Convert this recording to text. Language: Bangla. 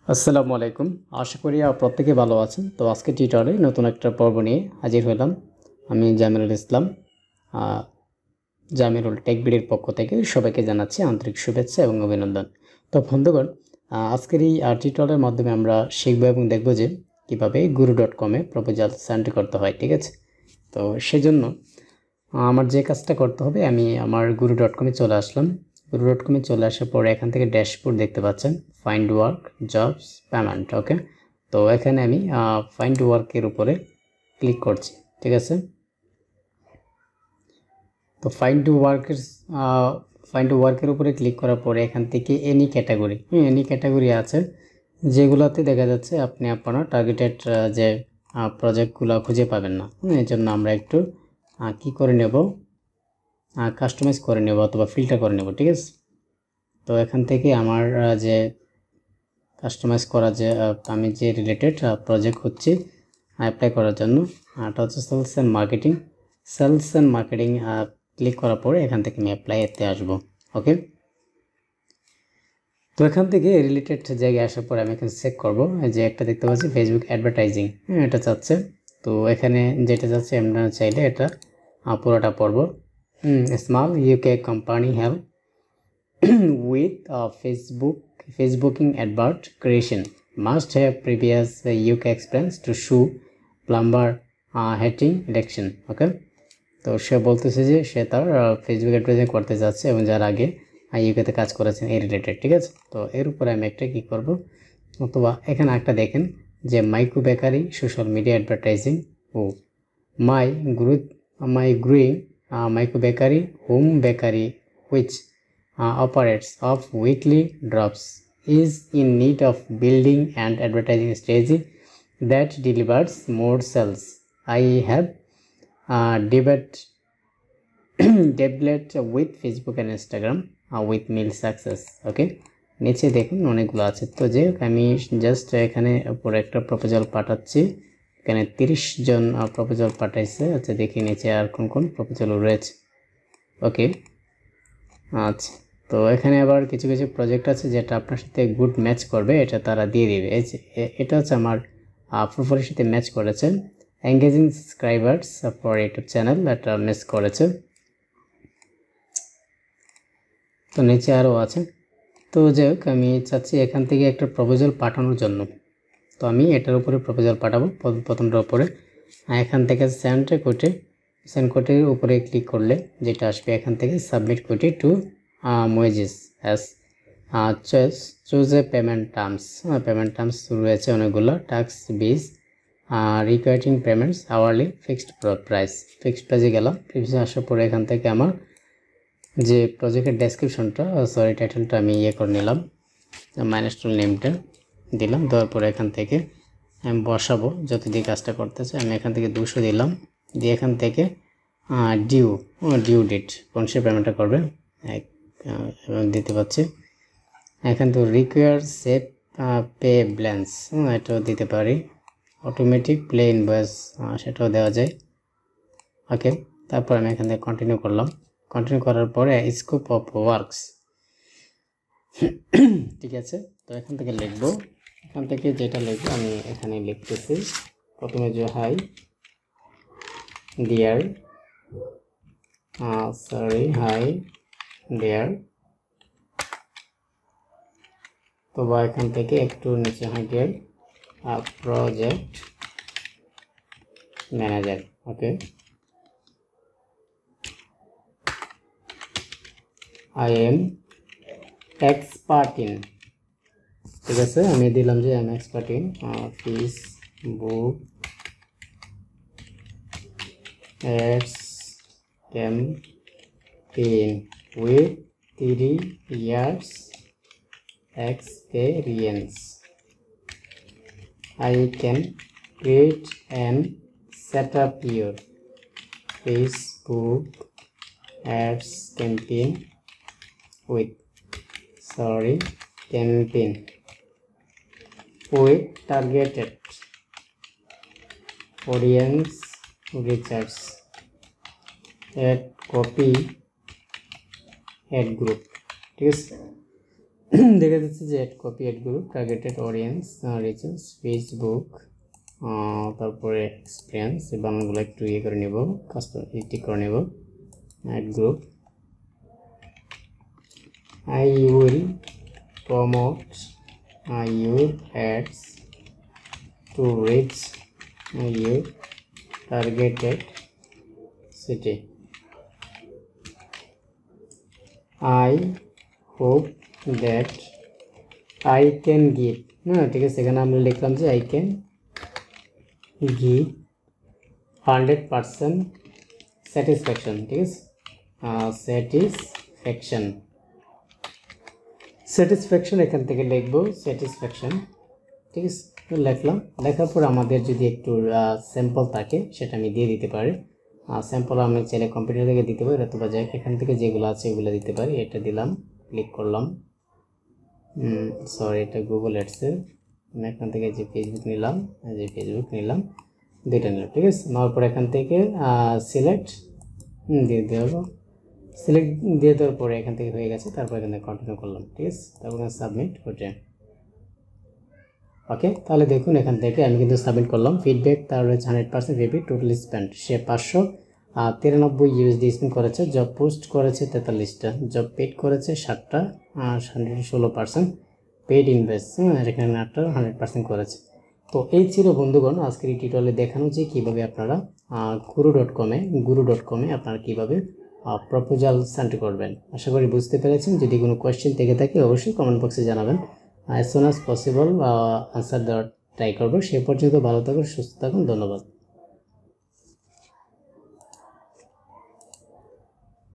আসসালামু আলাইকুম। আশা করি প্রত্যেকে ভালো আছেন। তো আজকে টিউটোরিয়ালে নতুন একটা পর্ব নিয়ে হাজির হলাম। আমি জামিরুল ইসলাম। জামিরুল টেকবিডির পক্ষ থেকে সবাইকে জানাচ্ছি আন্তরিক শুভেচ্ছা এবং অভিনন্দন। তো বন্ধুগণ, আজকের এই টিউটোরিয়ালের মাধ্যমে আমরা শিখব এবং দেখব যে কীভাবে gugu.com-এ প্রপোজাল সেন্ড করতে হয়। ঠিক আছে, তো সেজন্য আমার যে কাজটা করতে হবে, আমি আমার gugu.com-এ চলে আসলাম। gugu.com-এ চলে আসার পরে এখান থেকে ড্যাশবোর্ড দেখতে পাচ্ছেন, ফাইন্ড ওয়ার্ক, জবস, পেমেন্ট। ওকে, তো এখানে আমি ফাইন্ড ওয়ার্কের উপরে ক্লিক করছি। ঠিক আছে, তো ফাইন্ড ওয়ার্কের উপরে ক্লিক করার পরে এখান থেকে এনি ক্যাটাগরি আছে, যেগুলোতে দেখা যাচ্ছে আপনি আপনার টার্গেটেড যে প্রজেক্টগুলো খুঁজে পাবেন না। এই জন্য আমরা একটু কি করে নেব, কাস্টমাইজ করে নেব অথবা ফিল্টার করে নেব। ঠিক আছে, তো এখান থেকে আমার যে কাস্টমাইজ করা যে আমি যে রিলেটেড প্রজেক্ট হচ্ছে অ্যাপ্লাই করার জন্য, এটা হচ্ছে সেলস অ্যান্ড মার্কেটিং ক্লিক করার পরে এখান থেকে আমি অ্যাপ্লাই এতে আসবো। ওকে, তো এখান থেকে রিলেটেড জায়গায় আসার পরে আমি এখানে চেক করব যে একটা দেখতে পাচ্ছি ফেসবুক অ্যাডভার্টাইজিং, এটা চাচ্ছে। তো এখানে যেটা চাচ্ছে আমরা চাইলে এটা পুরোটা পড়ব। Small UK company help with Facebooking advert creation, must have previous UK experience to show plumber heating election. ওকে, তো সে বলতেছে যে সে তার ফেসবুক অ্যাডভার্টাইজিং করতে যাচ্ছে এবং যার আগে ইউকেতে কাজ করেছেন এই রিলেটেড। ঠিক আছে, তো এর উপরে আমি একটা কী করব, অথবা এখানে একটা দেখেন যে micro bakery social media advertising ও my growing micro bakery home bakery which operates of weekly drops is in need of building and advertising strategy that delivers more sales. I have debated with Facebook and Instagram with nil success. Okay, নিচে দেখুন অনেকগুলো আছে। তো যে আমি জাস্ট এখানে উপরে একটা প্রপোজাল পাঠাচ্ছি, এখানে 30 জন প্রপোজাল পাঠাইছে। আচ্ছা, দেখি নিচে আর কোন কোন প্রপোজাল রয়েছে। ওকে, আচ্ছা, তো এখানে আবার কিছু কিছু প্রজেক্ট আছে যেটা আপনার সাথে গুড ম্যাচ করবে, এটা তারা দিয়ে দিবে। এটা হচ্ছে আমার প্রোফাইলের সাথে ম্যাচ করেছে। Engaging subscribers for YouTube channel, এটা ম্যাচ করেছে। তো নিচে আরও আছে। তো যাই হোক, আমি চাচ্ছি এখান থেকে একটা প্রপোজাল পাঠানোর জন্য। তো আমি এটার উপরে প্রপোজাল পাঠাবো, প্রথমটার উপরে। এখান থেকে সেন্ড কোটের উপরে ক্লিক করলে যেটা আসবে, এখান থেকে submit quote to wages as choose a payment terms রয়েছে অনেকগুলো। Tax base requiring payments hourly fixed প্রাইসে গেলাম। প্রিভিয়াসে আসার পরে এখান থেকে আমার যে প্রজেক্টের ডেসক্রিপশনটা টাইটেলটা আমি করে নিলাম, মাইনাসটুল নেমটা দিলাম। দেওয়ার পরে এখান থেকে আমি বসাবো যত দিয়ে কাজটা করতেছে। আমি এখান থেকে 200 দিলাম, দিয়ে এখান থেকে ডিউ ডেট কোন সে পেমেন্টটা করবে এবং দিতে পাচ্ছি। এখান থেকে রিকোয়ার সেভ পে ব্যালেন্স, এটাও দিতে পারি। অটোমেটিক প্লে ইনভয়েস, সেটাও দেওয়া যায়। ওকে, তারপর আমি এখান থেকে কন্টিনিউ করলাম। কন্টিনিউ করার পরে স্কোপ অফ ওয়ার্কস, ঠিক আছে। তো এখান থেকে লিখবো, এখান থেকে যেটা লিখবো আমি এখানে লিখতেছি। প্রথমে যে হাই ডিয়ার তো বা এখান থেকে একটু নিচে high deer project manager. Okay, I am expert in, ঠিক আছে, আমি দিলাম যে I am expert in Facebook ads campaign with 3 years experience. I can create and set up your Facebook ads campaign with targeted audience research at copy head group। ঠিক আছে, দেখা যাচ্ছে যে ad copy ad group targeted audience reaches Facebook তারপরে এক্সপিরিয়েন্স এই বানানগুলো একটু ইয়ে করে নেব কাস্টম ঠিক করে নেব add group I will promote your ads to reach your targeted city. I hope that I can give ঠিক আছে এখানে আমরা লিখলাম যে I can give 100% satisfaction ঠিক আছে স্যাটিসফ্যাকশন এখান থেকে লিখবো স্যাটিসফ্যাকশন ঠিক আছে লিখলাম লেখার পর আমাদের যদি একটু স্যাম্পল থাকে সেটা আমি দিয়ে দিতে পারি স্যাম্পল আমি চাইলে কম্পিউটার থেকে দিতে পারি অথবা এখান থেকে যেগুলো আছে এগুলো দিতে পারি এটা দিলাম ক্লিক করলাম সরি এটা গুগল অ্যাডসের আমি এখান থেকে যে ফেসবুক নিলাম দুইটা নিলাম ঠিক আছে নেওয়ার পর এখান থেকে সিলেক্ট দিয়ে দেবো সিলেক্ট দিয়ে দেওয়ার পরে এখান থেকে হয়ে গেছে তারপর এখানে কন্টিনিউ করলাম ঠিক আছে তারপর সাবমিট করতে ওকে তাহলে দেখুন এখান থেকে আমি কিন্তু সাবমিট করলাম ফিডব্যাক তার রয়েছে 100% রিপিট টোটাল স্পেন্ড সে 593 USD স্পেন্ড করেছে জব পোস্ট করেছে 43টা জব পেড করেছে 7টা আর 16% পেড ইনভেস্ট এখানে 100% করেছে তো এই ছিল বন্ধুগণ আজকের এই টিউটোরিয়ালে দেখানো যে কীভাবে আপনারা গুরু.com-এ আপনারা কীভাবে প্রপোজাল সেন্ড করবেন আশা করি বুঝতে পেরেছেন যদি কোনো কোয়েশ্চেন থেকে থাকে অবশ্যই কমেন্ট বক্সে জানাবেন as soon as possible answer দেওয়ার ট্রাই করব সে পর্যন্ত ভালো থাকুন সুস্থ থাকুন ধন্যবাদ